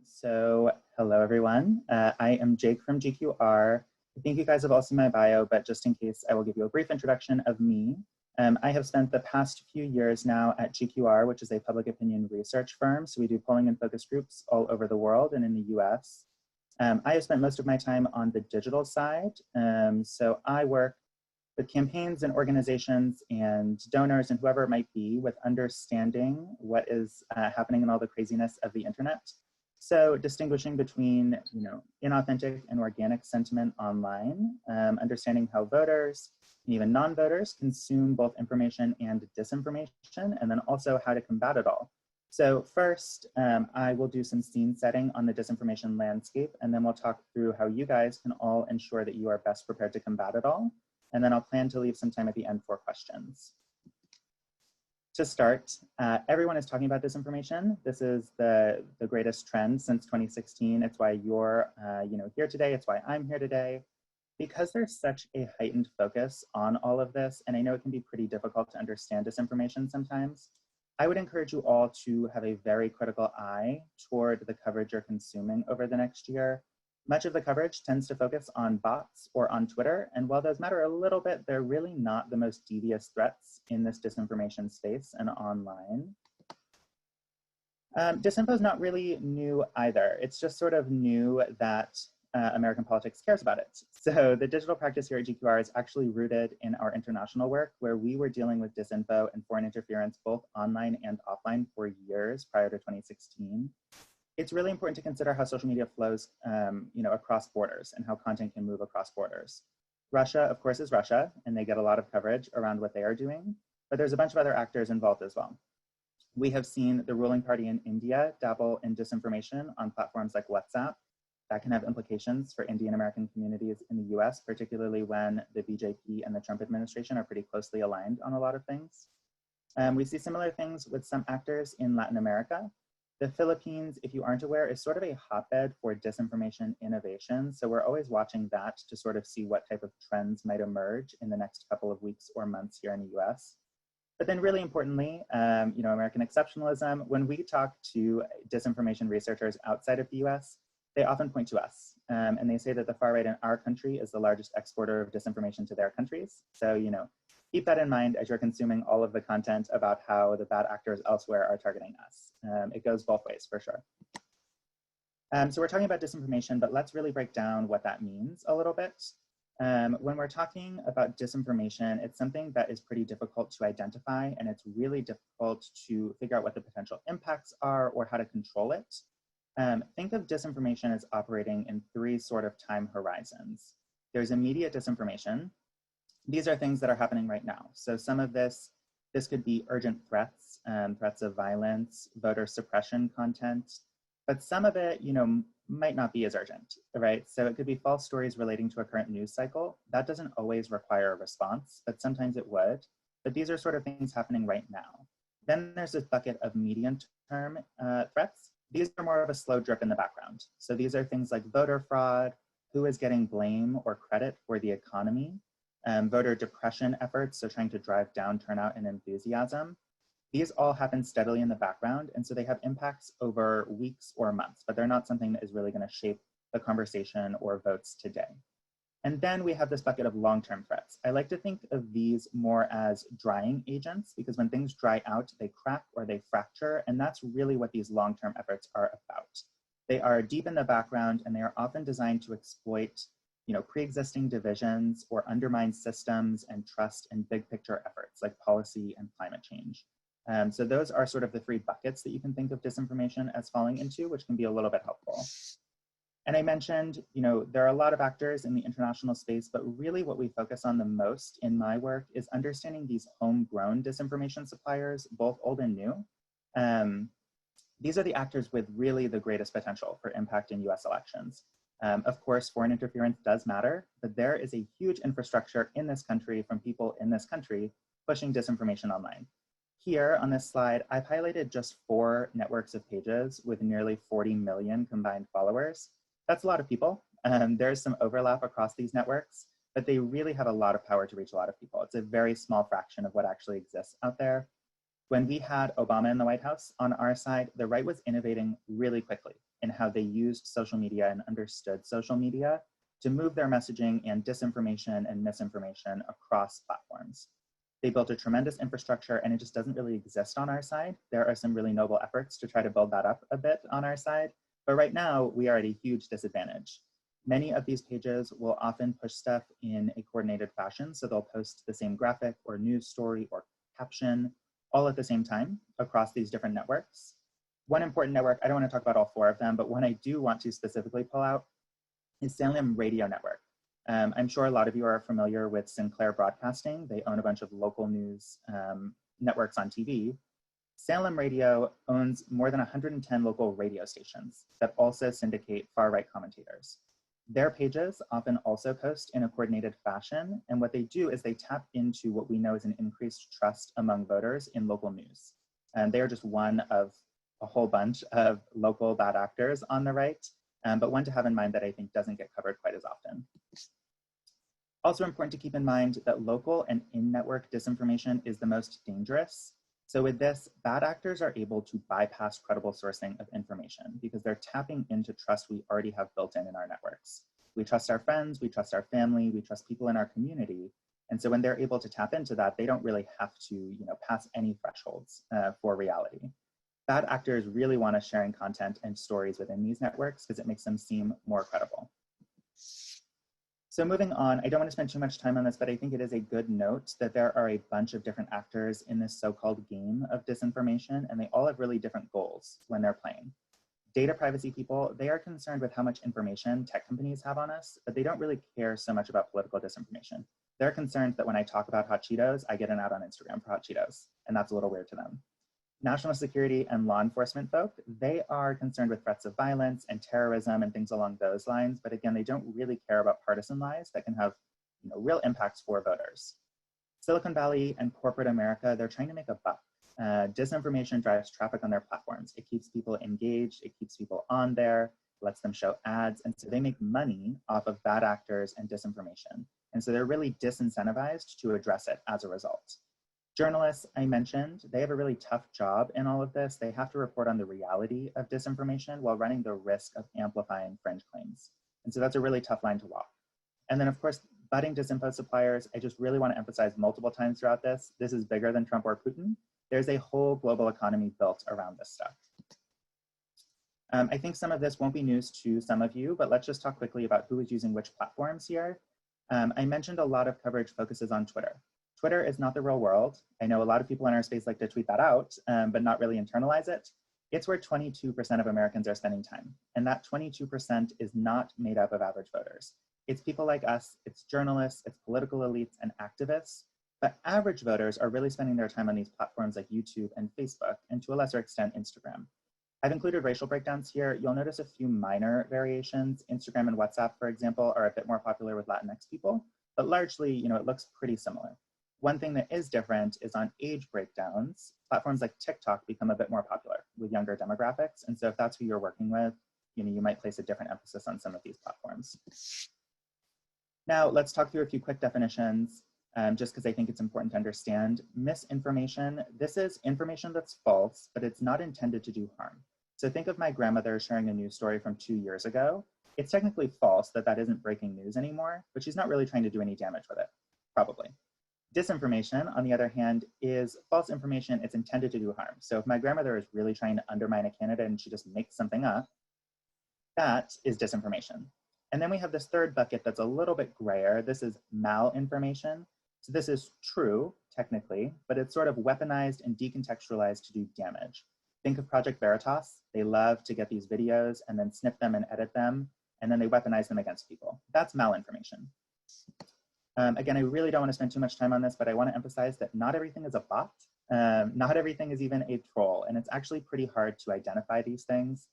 So hello, everyone. I am Jake from GQR. I think you guys have all seen my bio, but just in case, I will give you a brief introduction of me. I have spent the past few years now at GQR, which is a public opinion research firm. So we do polling and focus groups all over the world and in the US. I have spent most of my time on the digital side. So I work with campaigns and organizations and donors and whoever it might be with understanding what is happening in all the craziness of the internet. So distinguishing between, inauthentic and organic sentiment online, understanding how voters and even non-voters consume both information and disinformation, and then also how to combat it all. So first, I will do some scene setting on the disinformation landscape, and then we'll talk through how you guys can all ensure that you are best prepared to combat it all. And then I'll plan to leave some time at the end for questions. To start, everyone is talking about disinformation. This is the greatest trend since 2016. It's why you're here today. It's why I'm here today. Because there's such a heightened focus on all of this, and I know it can be pretty difficult to understand disinformation sometimes, I would encourage you all to have a very critical eye toward the coverage you're consuming over the next year. Much of the coverage tends to focus on bots or on Twitter, and while those matter a little bit, they're really not the most devious threats in this disinformation space and online. Disinfo is not really new either. It's just sort of new that American politics cares about it. So the digital practice here at GQR is actually rooted in our international work, where we were dealing with disinfo and foreign interference both online and offline for years prior to 2016. It's really important to consider how social media flows across borders and how content can move across borders. Russia, of course, is Russia, and they get a lot of coverage around what they are doing, but there's a bunch of other actors involved as well. We have seen the ruling party in India dabble in disinformation on platforms like WhatsApp. That can have implications for Indian American communities in the US, particularly when the BJP and the Trump administration are pretty closely aligned on a lot of things. We see similar things with some actors in Latin America. The Philippines, if you aren't aware, is sort of a hotbed for disinformation innovation. So we're always watching that to sort of see what type of trends might emerge in the next couple of weeks or months here in the US. But then really importantly, American exceptionalism, when we talk to disinformation researchers outside of the US, they often point to us. And they say that the far right in our country is the largest exporter of disinformation to their countries. So, keep that in mind as you're consuming all of the content about how the bad actors elsewhere are targeting us. It goes both ways for sure. So we're talking about disinformation, but let's really break down what that means a little bit. When we're talking about disinformation, it's something that is pretty difficult to identify, and it's really difficult to figure out what the potential impacts are or how to control it. Think of disinformation as operating in three sort of time horizons. There's immediate disinformation. These are things that are happening right now. So some of this could be urgent threats, threats of violence, voter suppression content, but some of it, might not be as urgent, right? So it could be false stories relating to a current news cycle. That doesn't always require a response, but sometimes it would. But these are sort of things happening right now. Then there's this bucket of medium-term threats. These are more of a slow drip in the background. So these are things like voter fraud, who is getting blame or credit for the economy, voter depression efforts, so trying to drive down turnout and enthusiasm. These all happen steadily in the background, and so they have impacts over weeks or months, but they're not something that is really going to shape the conversation or votes today. And then we have this bucket of long-term threats. I like to think of these more as drying agents, because when things dry out, they crack or they fracture, and that's really what these long-term efforts are about. They are deep in the background, and they are often designed to exploit pre-existing divisions or undermine systems and trust in big picture efforts like policy and climate change. So those are sort of the three buckets that you can think of disinformation as falling into, which can be a little bit helpful. And I mentioned, there are a lot of actors in the international space, but really what we focus on the most in my work is understanding these homegrown disinformation suppliers, both old and new. These are the actors with really the greatest potential for impact in US elections. Of course, foreign interference does matter, but there is a huge infrastructure in this country from people in this country pushing disinformation online. Here on this slide, I've highlighted just 4 networks of pages with nearly 40 million combined followers. That's a lot of people. There's some overlap across these networks, but they really have a lot of power to reach a lot of people. It's a very small fraction of what actually exists out there. When we had Obama in the White House, on our side, the right was innovating really quickly. in how they used social media and understood social media to move their messaging and disinformation and misinformation across platforms. They built a tremendous infrastructure, and it just doesn't really exist on our side. There are some really noble efforts to try to build that up a bit on our side, but right now we are at a huge disadvantage. Many of these pages will often push stuff in a coordinated fashion, so they'll post the same graphic or news story or caption all at the same time across these different networks. One important network, I don't want to talk about all 4 of them, but one I do want to specifically pull out is Salem Radio Network. I'm sure a lot of you are familiar with Sinclair Broadcasting. They own a bunch of local news networks on TV. Salem Radio owns more than 110 local radio stations that also syndicate far-right commentators. Their pages often also post in a coordinated fashion, and what they do is they tap into what we know is an increased trust among voters in local news. And they are just one of a whole bunch of local bad actors on the right, but one to have in mind that I think doesn't get covered quite as often. Also important to keep in mind that local and in-network disinformation is the most dangerous. So with this, bad actors are able to bypass credible sourcing of information because they're tapping into trust we already have built in our networks. We trust our friends, we trust our family, we trust people in our community. And so when they're able to tap into that, they don't really have to pass any thresholds for reality. Bad actors really want us sharing content and stories within these networks because it makes them seem more credible. So moving on, I don't want to spend too much time on this, but I think it is a good note that there are a bunch of different actors in this so-called game of disinformation, and they all have really different goals when they're playing. Data privacy people, they are concerned with how much information tech companies have on us, but they don't really care so much about political disinformation. They're concerned that when I talk about hot Cheetos, I get an ad on Instagram for hot Cheetos, and that's a little weird to them. National security and law enforcement folk, they are concerned with threats of violence and terrorism and things along those lines, but again, they don't really care about partisan lies that can have real impacts for voters. Silicon Valley and corporate America, they're trying to make a buck. Disinformation drives traffic on their platforms. It keeps people engaged, it keeps people on there, lets them show ads, and so they make money off of bad actors and disinformation. And so they're really disincentivized to address it as a result. Journalists, I mentioned, they have a really tough job in all of this. They have to report on the reality of disinformation while running the risk of amplifying fringe claims. And so that's a really tough line to walk. And then of course, budding disinfo suppliers, I just really want to emphasize multiple times throughout this, this is bigger than Trump or Putin. There's a whole global economy built around this stuff. I think some of this won't be news to some of you, but let's just talk quickly about who is using which platforms here. I mentioned a lot of coverage focuses on Twitter. Twitter is not the real world. I know a lot of people in our space like to tweet that out, but not really internalize it. It's where 22% of Americans are spending time. And that 22% is not made up of average voters. It's people like us, it's journalists, it's political elites and activists, but average voters are really spending their time on these platforms like YouTube and Facebook, and to a lesser extent, Instagram. I've included racial breakdowns here. You'll notice a few minor variations. Instagram and WhatsApp, for example, are a bit more popular with Latinx people, but largely, it looks pretty similar. One thing that is different is on age breakdowns. Platforms like TikTok become a bit more popular with younger demographics. And so if that's who you're working with, you might place a different emphasis on some of these platforms. Now, let's talk through a few quick definitions, just because I think it's important to understand. Misinformation, this is information that's false, but it's not intended to do harm. So think of my grandmother sharing a news story from 2 years ago. It's technically false that isn't breaking news anymore, but she's not really trying to do any damage with it, probably. Disinformation, on the other hand, is false information. It's intended to do harm. So if my grandmother is really trying to undermine a candidate and she just makes something up, that is disinformation. And then we have this third bucket that's a little bit grayer. This is malinformation. So this is true, technically, but it's sort of weaponized and decontextualized to do damage. Think of Project Veritas. They love to get these videos and then snip them and edit them, and then they weaponize them against people. That's malinformation. Again, I really don't want to spend too much time on this, but I want to emphasize that not everything is a bot. Not everything is even a troll, and it's actually pretty hard to identify these things.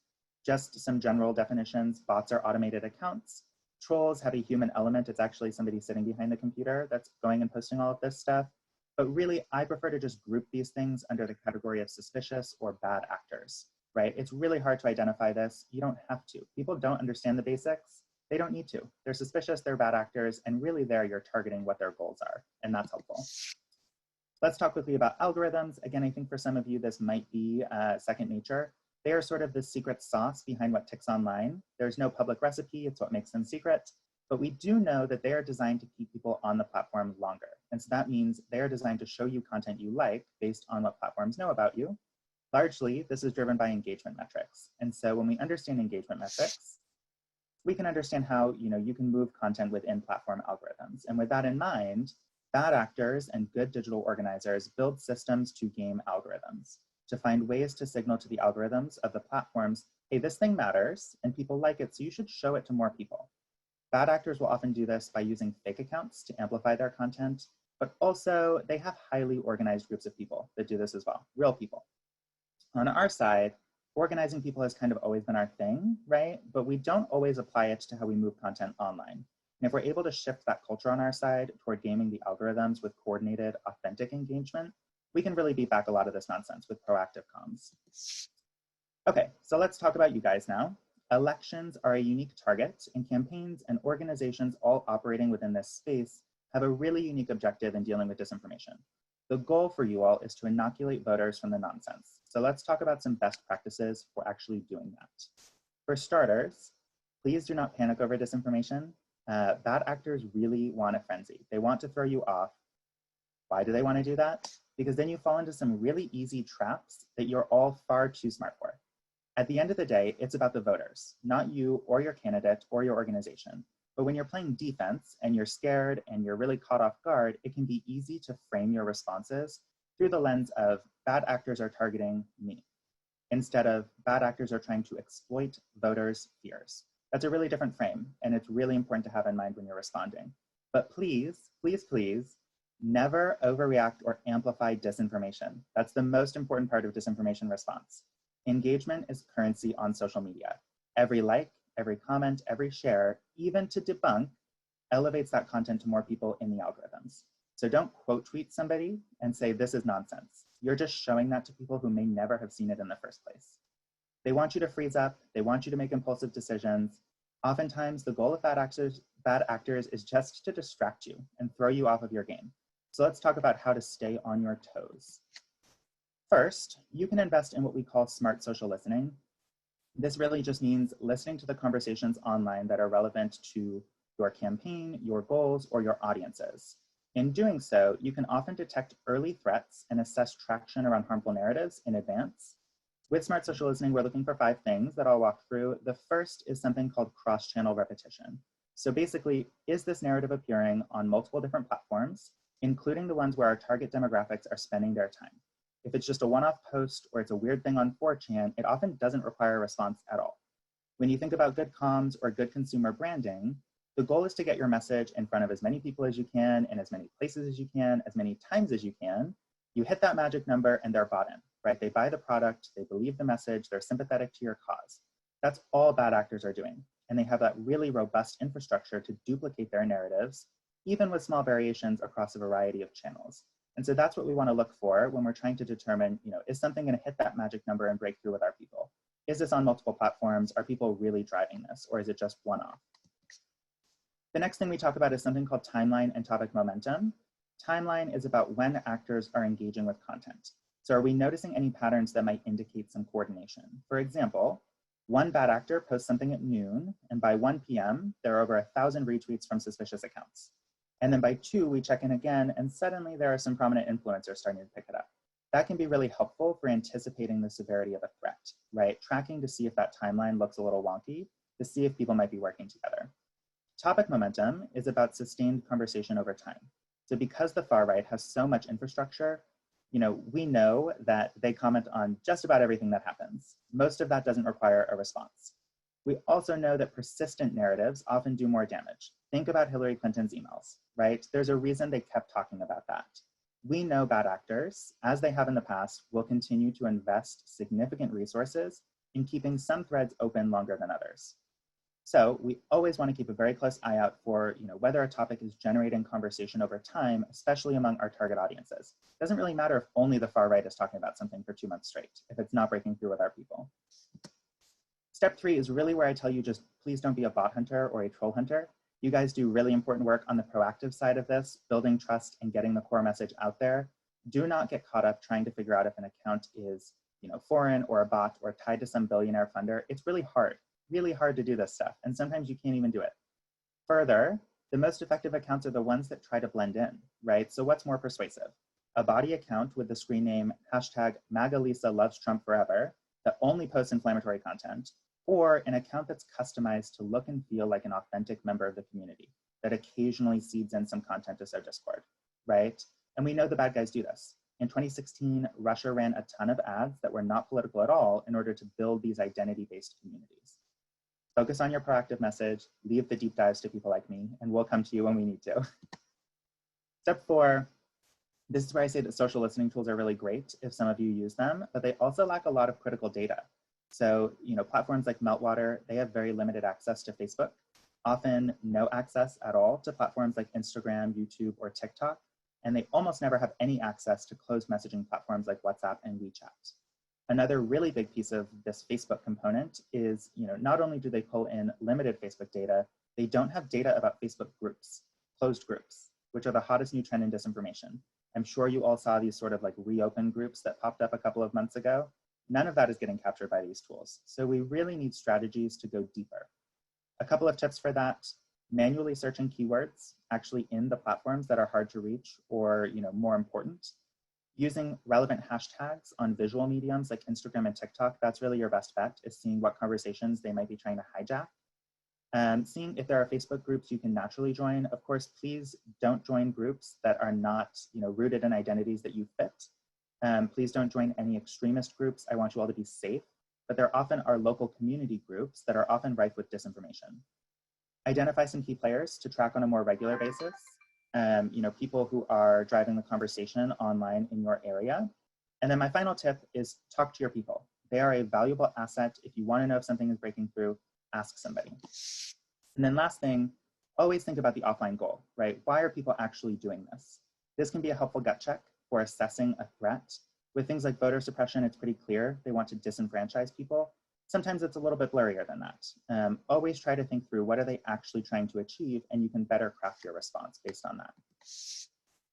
Just some general definitions: bots are automated accounts. Trolls have a human element. It's actually somebody sitting behind the computer that's going and posting all of this stuff. But really, I prefer to just group these things under the category of suspicious or bad actors, right? It's really hard to identify this. You don't have to. People don't understand the basics. They don't need to. They're suspicious, they're bad actors, and really there you're targeting what their goals are, and that's helpful. Let's talk quickly about algorithms. Again, I think for some of you this might be second nature. They are sort of the secret sauce behind what ticks online. There's no public recipe, it's what makes them secret. But we do know that they are designed to keep people on the platform longer. And so that means they are designed to show you content you like based on what platforms know about you. Largely, this is driven by engagement metrics. And so when we understand engagement metrics, we can understand how you can move content within platform algorithms. And with that in mind, bad actors and good digital organizers build systems to game algorithms, to find ways to signal to the algorithms of the platforms, hey, this thing matters and people like it, so you should show it to more people. Bad actors will often do this by using fake accounts to amplify their content, but also they have highly organized groups of people that do this as well, real people. On our side, organizing people has kind of always been our thing, right? But we don't always apply it to how we move content online. And if we're able to shift that culture on our side toward gaming the algorithms with coordinated, authentic engagement, we can really beat back a lot of this nonsense with proactive comms. Okay, so let's talk about you guys now. Elections are a unique target, and campaigns and organizations all operating within this space have a really unique objective in dealing with disinformation. The goal for you all is to inoculate voters from the nonsense. So let's talk about some best practices for actually doing that. For starters, please do not panic over disinformation. Bad actors really want a frenzy. They want to throw you off. Why do they want to do that? Because then you fall into some really easy traps that you're all far too smart for. At the end of the day, it's about the voters, not you or your candidate or your organization. But when you're playing defense and you're scared and you're really caught off guard, it can be easy to frame your responses through the lens of bad actors are targeting me, instead of bad actors are trying to exploit voters' fears. That's a really different frame, and it's really important to have in mind when you're responding. But please, please, please, never overreact or amplify disinformation. That's the most important part of disinformation response. Engagement is currency on social media. Every like, every comment, every share, even to debunk, elevates that content to more people in the algorithms. So don't quote tweet somebody and say this is nonsense. You're just showing that to people who may never have seen it in the first place. They want you to freeze up. They want you to make impulsive decisions. Oftentimes, the goal of bad actors is just to distract you and throw you off of your game. So let's talk about how to stay on your toes. First, you can invest in what we call smart social listening. This really just means listening to the conversations online that are relevant to your campaign, your goals, or your audiences. In doing so, you can often detect early threats and assess traction around harmful narratives in advance. With smart social listening, we're looking for 5 things that I'll walk through. The first is something called cross-channel repetition. So basically, is this narrative appearing on multiple different platforms, including the ones where our target demographics are spending their time? If it's just a one-off post or it's a weird thing on 4chan, it often doesn't require a response at all. When you think about good comms or good consumer branding, the goal is to get your message in front of as many people as you can, in as many places as you can, as many times as you can. You hit that magic number and they're bought in, right? They buy the product, they believe the message, they're sympathetic to your cause. That's all bad actors are doing. And they have that really robust infrastructure to duplicate their narratives, even with small variations across a variety of channels. And so that's what we want to look for when we're trying to determine, is something going to hit that magic number and break through with our people? Is this on multiple platforms? Are people really driving this? Or is it just one-off? The next thing we talk about is something called timeline and topic momentum. Timeline is about when actors are engaging with content. So are we noticing any patterns that might indicate some coordination? For example, one bad actor posts something at noon, and by 1 p.m., there are over 1,000 retweets from suspicious accounts. And then by 2, we check in again, and suddenly there are some prominent influencers starting to pick it up. That can be really helpful for anticipating the severity of a threat, right? Tracking to see if that timeline looks a little wonky, to see if people might be working together. Topic momentum is about sustained conversation over time. So because the far right has so much infrastructure, we know that they comment on just about everything that happens. Most of that doesn't require a response. We also know that persistent narratives often do more damage. Think about Hillary Clinton's emails, right? There's a reason they kept talking about that. We know bad actors, as they have in the past, will continue to invest significant resources in keeping some threads open longer than others. So we always want to keep a very close eye out for whether a topic is generating conversation over time, especially among our target audiences. It doesn't really matter if only the far right is talking about something for 2 months straight, if it's not breaking through with our people. Step 3 is really where I tell you just please don't be a bot hunter or a troll hunter. You guys do really important work on the proactive side of this, building trust and getting the core message out there. Do not get caught up trying to figure out if an account is foreign or a bot or tied to some billionaire funder, it's really hard to do this stuff. And sometimes you can't even do it. Further, the most effective accounts are the ones that try to blend in, right? So what's more persuasive? A body account with the screen name #MAGALisa loves Trump forever that only posts inflammatory content, or an account that's customized to look and feel like an authentic member of the community that occasionally seeds in some content to sow discord, right? And we know the bad guys do this. In 2016, Russia ran a ton of ads that were not political at all in order to build these identity-based communities. Focus on your proactive message, leave the deep dives to people like me, and we'll come to you when we need to. Step 4, this is where I say that social listening tools are really great if some of you use them, but they also lack a lot of critical data. So, platforms like Meltwater, they have very limited access to Facebook, often no access at all to platforms like Instagram, YouTube, or TikTok, and they almost never have any access to closed messaging platforms like WhatsApp and WeChat. Another really big piece of this Facebook component is, not only do they pull in limited Facebook data, they don't have data about Facebook groups, closed groups, which are the hottest new trend in disinformation. I'm sure you all saw these sort of like reopen groups that popped up a couple of months ago. None of that is getting captured by these tools. So we really need strategies to go deeper. A couple of tips for that: manually searching keywords actually in the platforms that are hard to reach or more important. Using relevant hashtags on visual mediums like Instagram and TikTok, that's really your best bet, is seeing what conversations they might be trying to hijack. Seeing if there are Facebook groups you can naturally join. Of course, please don't join groups that are not rooted in identities that you fit. Please don't join any extremist groups. I want you all to be safe, but there often are local community groups that are often rife with disinformation. Identify some key players to track on a more regular basis. People who are driving the conversation online in your area. And then my final tip is talk to your people. They are a valuable asset. If you want to know if something is breaking through, ask somebody. And then last thing, always think about the offline goal, right? Why are people actually doing this? This can be a helpful gut check for assessing a threat. With things like voter suppression, it's pretty clear they want to disenfranchise people. Sometimes it's a little bit blurrier than that. Always try to think through what are they actually trying to achieve, and you can better craft your response based on that.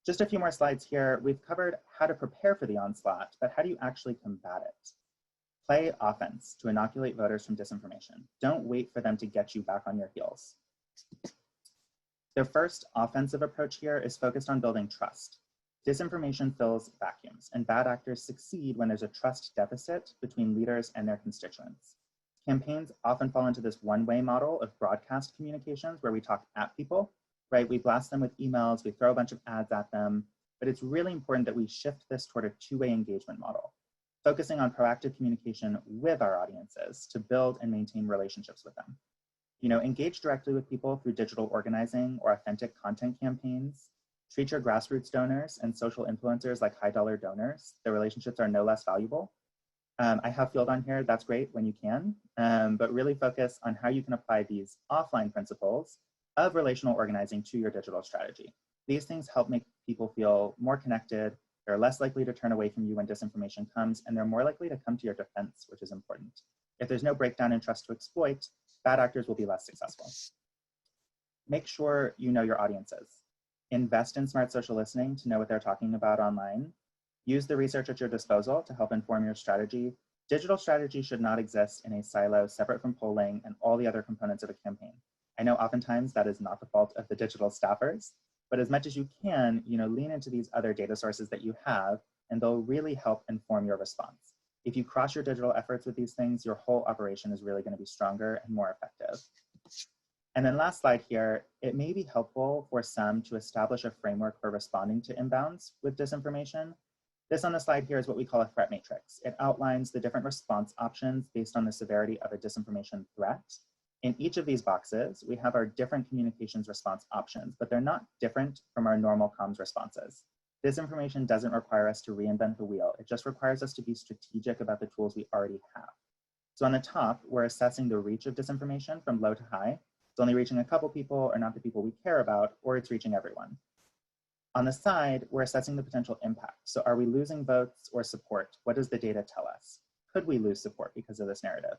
Just a few more slides here. We've covered how to prepare for the onslaught, but how do you actually combat it? Play offense to inoculate voters from disinformation. Don't wait for them to get you back on your heels. The first offensive approach here is focused on building trust. Disinformation fills vacuums, and bad actors succeed when there's a trust deficit between leaders and their constituents. Campaigns often fall into this one-way model of broadcast communications where we talk at people, right? We blast them with emails, we throw a bunch of ads at them, but it's really important that we shift this toward a two-way engagement model, focusing on proactive communication with our audiences to build and maintain relationships with them. Engage directly with people through digital organizing or authentic content campaigns. Treat your grassroots donors and social influencers like high-dollar donors. Their relationships are no less valuable. I have Field on here, that's great when you can, but really focus on how you can apply these offline principles of relational organizing to your digital strategy. These things help make people feel more connected. They're less likely to turn away from you when disinformation comes, and they're more likely to come to your defense, which is important. If there's no breakdown in trust to exploit, bad actors will be less successful. Make sure you know your audiences. Invest in smart social listening to know what they're talking about online. Use the research at your disposal to help inform your strategy. Digital strategy should not exist in a silo separate from polling and all the other components of a campaign. I know oftentimes that is not the fault of the digital staffers, but as much as you can, lean into these other data sources that you have, and they'll really help inform your response. If you cross your digital efforts with these things, your whole operation is really going to be stronger and more effective. And then last slide here, it may be helpful for some to establish a framework for responding to inbounds with disinformation. This on the slide here is what we call a threat matrix. It outlines the different response options based on the severity of a disinformation threat. In each of these boxes, we have our different communications response options, but they're not different from our normal comms responses. Disinformation doesn't require us to reinvent the wheel. It just requires us to be strategic about the tools we already have. So on the top, we're assessing the reach of disinformation from low to high. It's only reaching a couple people or not the people we care about, or it's reaching everyone. On the side, we're assessing the potential impact. So are we losing votes or support? What does the data tell us? Could we lose support because of this narrative?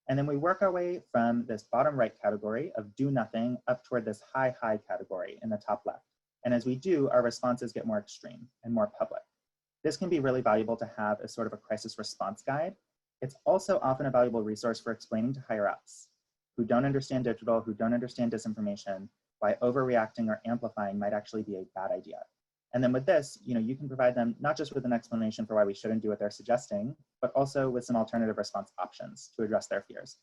And then we work our way from this bottom right category of do nothing up toward this high category in the top left. And as we do, our responses get more extreme and more public. This can be really valuable to have as sort of a crisis response guide. It's also often a valuable resource for explaining to higher ups who don't understand digital, who don't understand disinformation, why overreacting or amplifying might actually be a bad idea. And then with this, you can provide them not just with an explanation for why we shouldn't do what they're suggesting, but also with some alternative response options to address their fears.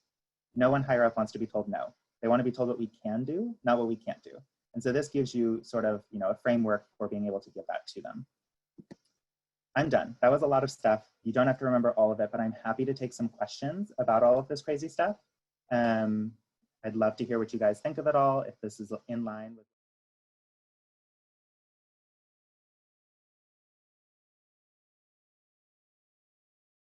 No one higher up wants to be told no. They want to be told what we can do, not what we can't do. And so this gives you sort of, a framework for being able to give that to them. I'm done. That was a lot of stuff. You don't have to remember all of it, but I'm happy to take some questions about all of this crazy stuff. I'd love to hear what you guys think of it all, if this is in line with